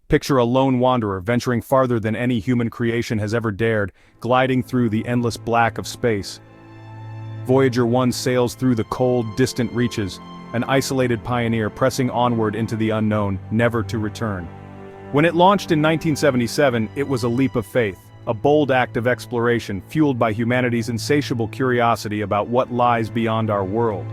Picture a lone wanderer venturing farther than any human creation has ever dared, gliding through the endless black of space. Voyager 1 sails through the cold, distant reaches, an isolated pioneer pressing onward into the unknown, never to return. When it launched in 1977, it was a leap of faith, a bold act of exploration fueled by humanity's insatiable curiosity about what lies beyond our world.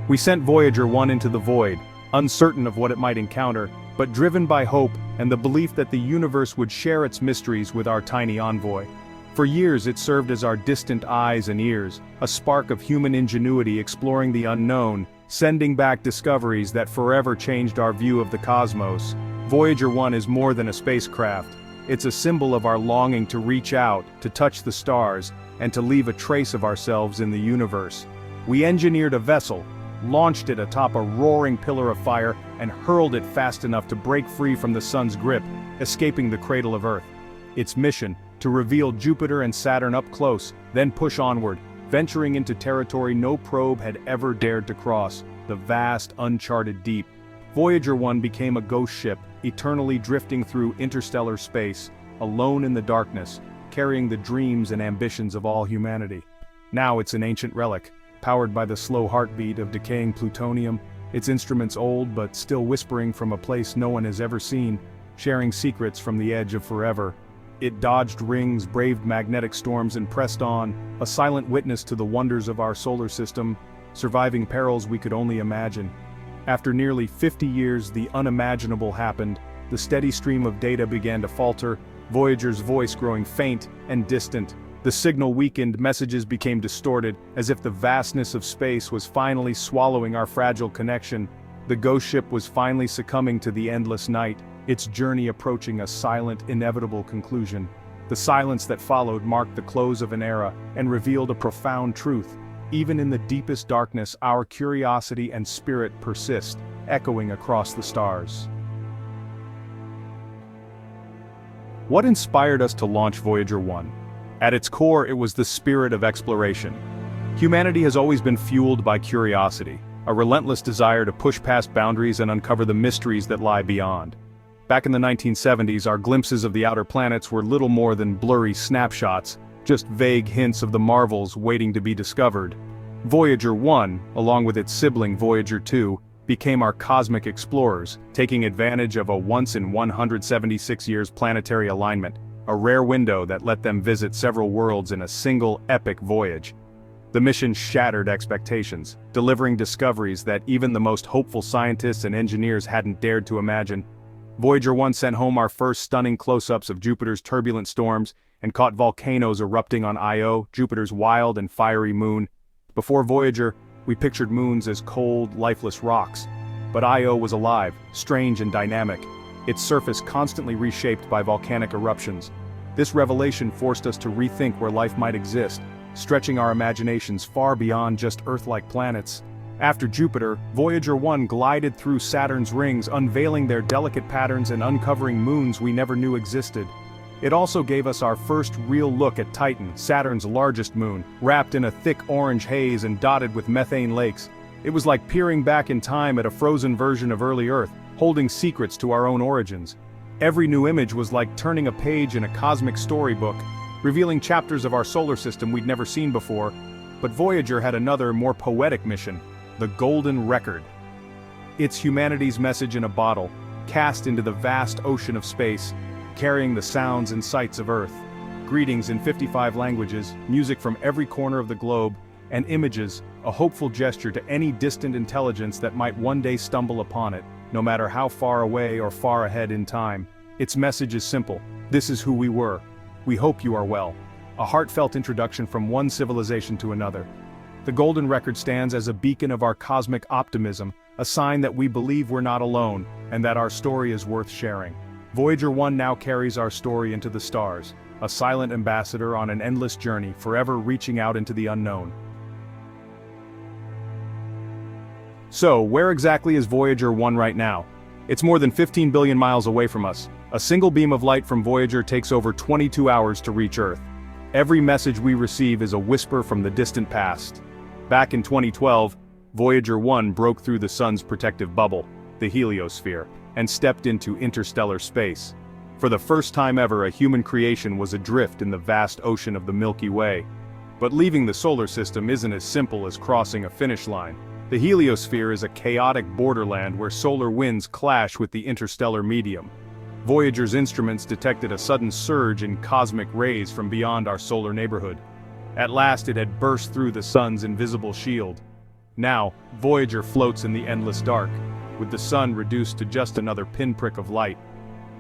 We sent Voyager 1 into the void, uncertain of what it might encounter, but driven by hope and the belief that the universe would share its mysteries with our tiny envoy. For years it served as our distant eyes and ears, a spark of human ingenuity exploring the unknown, sending back discoveries that forever changed our view of the cosmos. Voyager 1 is more than a spacecraft. It's a symbol of our longing to reach out, to touch the stars, and to leave a trace of ourselves in the universe. We engineered a vessel, launched it atop a roaring pillar of fire, and hurled it fast enough to break free from the sun's grip, escaping the cradle of Earth. Its mission, to reveal Jupiter and Saturn up close, then push onward, venturing into territory no probe had ever dared to cross, the vast, uncharted deep. Voyager 1 became a ghost ship, eternally drifting through interstellar space, alone in the darkness, carrying the dreams and ambitions of all humanity. Now it's an ancient relic, powered by the slow heartbeat of decaying plutonium, its instruments old but still whispering from a place no one has ever seen, sharing secrets from the edge of forever. It dodged rings, braved magnetic storms and pressed on, a silent witness to the wonders of our solar system, surviving perils we could only imagine. After nearly 50 years, the unimaginable happened. The steady stream of data began to falter, Voyager's voice growing faint and distant. The signal weakened, messages became distorted, as if the vastness of space was finally swallowing our fragile connection. The ghost ship was finally succumbing to the endless night, its journey approaching a silent, inevitable conclusion. The silence that followed marked the close of an era and revealed a profound truth. Even in the deepest darkness, our curiosity and spirit persist, echoing across the stars. What inspired us to launch Voyager 1? At its core, it was the spirit of exploration. Humanity has always been fueled by curiosity, a relentless desire to push past boundaries and uncover the mysteries that lie beyond. Back in the 1970s, our glimpses of the outer planets were little more than blurry snapshots, just vague hints of the marvels waiting to be discovered. Voyager 1, along with its sibling Voyager 2, became our cosmic explorers, taking advantage of a once-in-176 years planetary alignment, a rare window that let them visit several worlds in a single epic voyage. The mission shattered expectations, delivering discoveries that even the most hopeful scientists and engineers hadn't dared to imagine. Voyager 1 sent home our first stunning close-ups of Jupiter's turbulent storms, and caught volcanoes erupting on Io, Jupiter's wild and fiery moon. Before Voyager, we pictured moons as cold, lifeless rocks. But Io was alive, strange and dynamic, its surface constantly reshaped by volcanic eruptions. This revelation forced us to rethink where life might exist, stretching our imaginations far beyond just Earth-like planets. After Jupiter, Voyager 1 glided through Saturn's rings, unveiling their delicate patterns and uncovering moons we never knew existed. It also gave us our first real look at Titan, Saturn's largest moon, wrapped in a thick orange haze and dotted with methane lakes. It was like peering back in time at a frozen version of early Earth, holding secrets to our own origins. Every new image was like turning a page in a cosmic storybook, revealing chapters of our solar system we'd never seen before. But Voyager had another, more poetic mission, the Golden Record. It's humanity's message in a bottle, cast into the vast ocean of space, carrying the sounds and sights of Earth. Greetings in 55 languages, music from every corner of the globe, and images, a hopeful gesture to any distant intelligence that might one day stumble upon it, no matter how far away or far ahead in time. Its message is simple: this is who we were. We hope you are well. A heartfelt introduction from one civilization to another. The Golden Record stands as a beacon of our cosmic optimism, a sign that we believe we're not alone, and that our story is worth sharing. Voyager 1 now carries our story into the stars, a silent ambassador on an endless journey, forever reaching out into the unknown. So, where exactly is Voyager 1 right now? It's more than 15 billion miles away from us. A single beam of light from Voyager takes over 22 hours to reach Earth. Every message we receive is a whisper from the distant past. Back in 2012, Voyager 1 broke through the sun's protective bubble, the heliosphere, and stepped into interstellar space. For the first time ever, a human creation was adrift in the vast ocean of the Milky Way. But leaving the solar system isn't as simple as crossing a finish line. The heliosphere is a chaotic borderland where solar winds clash with the interstellar medium. Voyager's instruments detected a sudden surge in cosmic rays from beyond our solar neighborhood. At last it had burst through the sun's invisible shield. Now, Voyager floats in the endless dark, with the sun reduced to just another pinprick of light.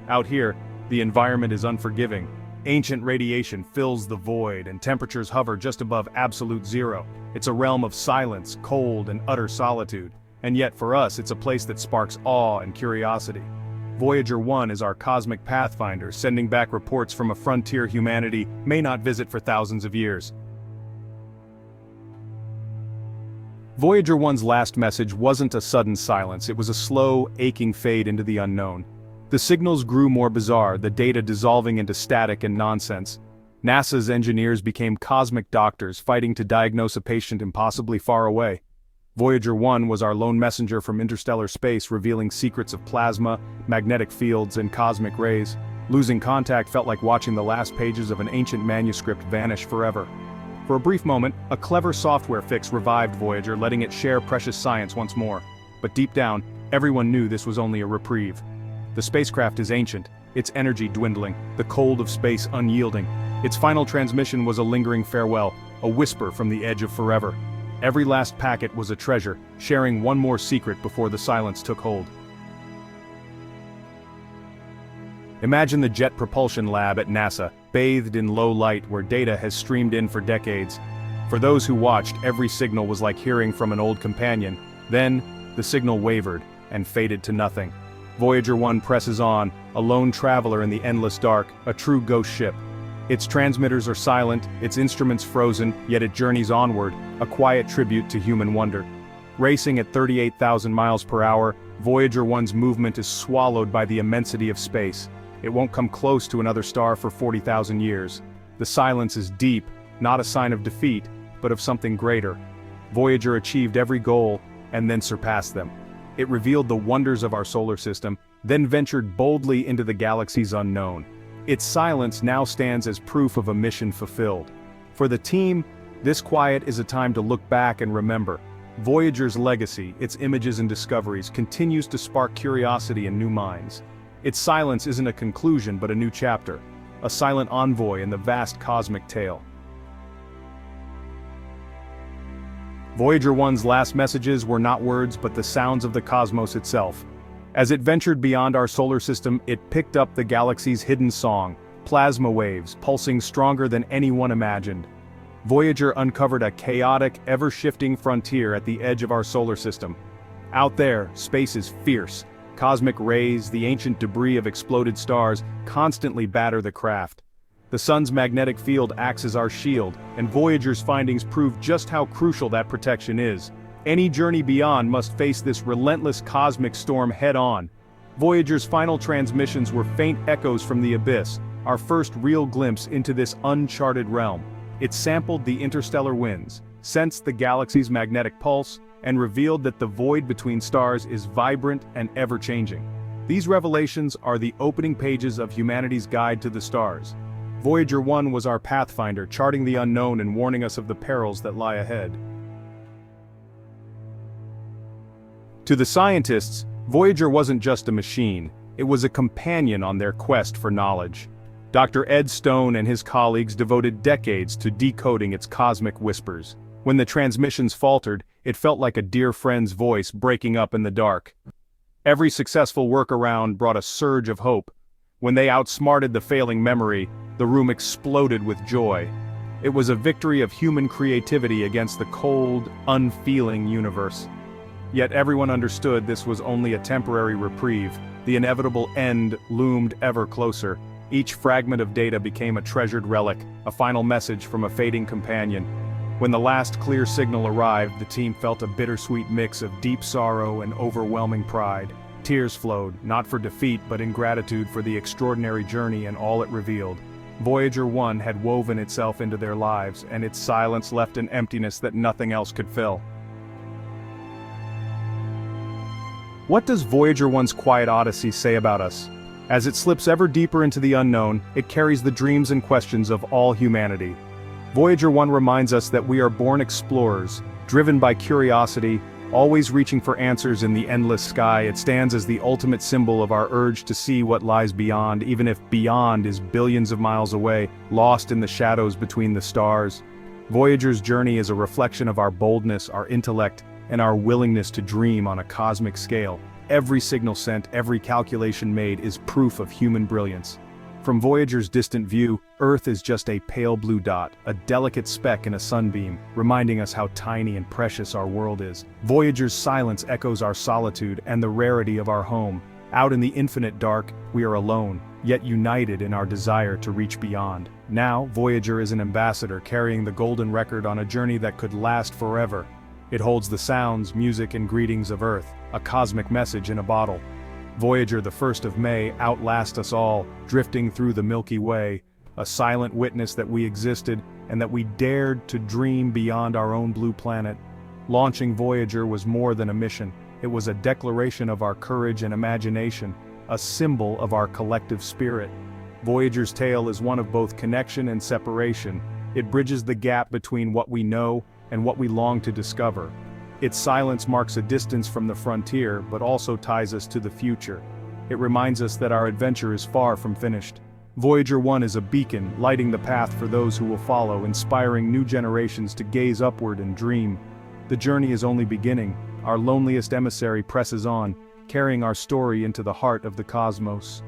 Out here, the environment is unforgiving. Ancient radiation fills the void and temperatures hover just above absolute zero. It's a realm of silence, cold, and utter solitude. And yet for us, it's a place that sparks awe and curiosity. Voyager 1 is our cosmic pathfinder, sending back reports from a frontier humanity may not visit for thousands of years. Voyager 1's last message wasn't a sudden silence, it was a slow, aching fade into the unknown. The signals grew more bizarre, the data dissolving into static and nonsense. NASA's engineers became cosmic doctors, fighting to diagnose a patient impossibly far away. Voyager 1 was our lone messenger from interstellar space, revealing secrets of plasma, magnetic fields, and cosmic rays. Losing contact felt like watching the last pages of an ancient manuscript vanish forever. For a brief moment, a clever software fix revived Voyager, letting it share precious science once more. But deep down, everyone knew this was only a reprieve. The spacecraft is ancient, its energy dwindling, the cold of space unyielding. Its final transmission was a lingering farewell, a whisper from the edge of forever. Every last packet was a treasure, sharing one more secret before the silence took hold. Imagine the Jet Propulsion Lab at NASA, bathed in low light where data has streamed in for decades. For those who watched, every signal was like hearing from an old companion. Then, the signal wavered and faded to nothing. Voyager 1 presses on, a lone traveler in the endless dark, a true ghost ship. Its transmitters are silent, its instruments frozen, yet it journeys onward, a quiet tribute to human wonder. Racing at 38,000 miles per hour, Voyager 1's movement is swallowed by the immensity of space. It won't come close to another star for 40,000 years. The silence is deep, not a sign of defeat, but of something greater. Voyager achieved every goal, and then surpassed them. It revealed the wonders of our solar system, then ventured boldly into the galaxy's unknown. Its silence now stands as proof of a mission fulfilled. For the team, this quiet is a time to look back and remember. Voyager's legacy, its images and discoveries, continues to spark curiosity in new minds. Its silence isn't a conclusion but a new chapter, a silent envoy in the vast cosmic tale. Voyager 1's last messages were not words but the sounds of the cosmos itself. As it ventured beyond our solar system, it picked up the galaxy's hidden song, plasma waves pulsing stronger than anyone imagined. Voyager uncovered a chaotic, ever-shifting frontier at the edge of our solar system. Out there, space is fierce. Cosmic rays, the ancient debris of exploded stars, constantly batter the craft. The sun's magnetic field acts as our shield, and Voyager's findings prove just how crucial that protection is. Any journey beyond must face this relentless cosmic storm head-on. Voyager's final transmissions were faint echoes from the abyss, our first real glimpse into this uncharted realm. It sampled the interstellar winds, sensed the galaxy's magnetic pulse, and revealed that the void between stars is vibrant and ever-changing. These revelations are the opening pages of humanity's guide to the stars. Voyager 1 was our pathfinder, charting the unknown and warning us of the perils that lie ahead. To the scientists, Voyager wasn't just a machine, it was a companion on their quest for knowledge. Dr. Ed Stone and his colleagues devoted decades to decoding its cosmic whispers. When the transmissions faltered, it felt like a dear friend's voice breaking up in the dark. Every successful workaround brought a surge of hope. When they outsmarted the failing memory, the room exploded with joy. It was a victory of human creativity against the cold, unfeeling universe. Yet everyone understood this was only a temporary reprieve. The inevitable end loomed ever closer. Each fragment of data became a treasured relic, a final message from a fading companion. When the last clear signal arrived, the team felt a bittersweet mix of deep sorrow and overwhelming pride. Tears flowed, not for defeat but in gratitude for the extraordinary journey and all it revealed. Voyager 1 had woven itself into their lives, and its silence left an emptiness that nothing else could fill. What does Voyager 1's quiet odyssey say about us? As it slips ever deeper into the unknown, it carries the dreams and questions of all humanity. Voyager 1 reminds us that we are born explorers, driven by curiosity, always reaching for answers in the endless sky. It stands as the ultimate symbol of our urge to see what lies beyond, even if beyond is billions of miles away, lost in the shadows between the stars. Voyager's journey is a reflection of our boldness, our intellect, and our willingness to dream on a cosmic scale. Every signal sent, every calculation made is proof of human brilliance. From Voyager's distant view, Earth is just a pale blue dot, a delicate speck in a sunbeam, reminding us how tiny and precious our world is. Voyager's silence echoes our solitude and the rarity of our home. Out in the infinite dark, we are alone, yet united in our desire to reach beyond. Now, Voyager is an ambassador carrying the golden record on a journey that could last forever. It holds the sounds, music, and greetings of Earth, a cosmic message in a bottle. Voyager, the 1st of May, outlast us all, drifting through the Milky Way, a silent witness that we existed and that we dared to dream beyond our own blue planet. Launching Voyager was more than a mission. It was a declaration of our courage and imagination, a symbol of our collective spirit. Voyager's tale is one of both connection and separation. It bridges the gap between what we know and what we long to discover. Its silence marks a distance from the frontier, but also ties us to the future. It reminds us that our adventure is far from finished. Voyager 1 is a beacon, lighting the path for those who will follow, inspiring new generations to gaze upward and dream. The journey is only beginning. Our loneliest emissary presses on, carrying our story into the heart of the cosmos.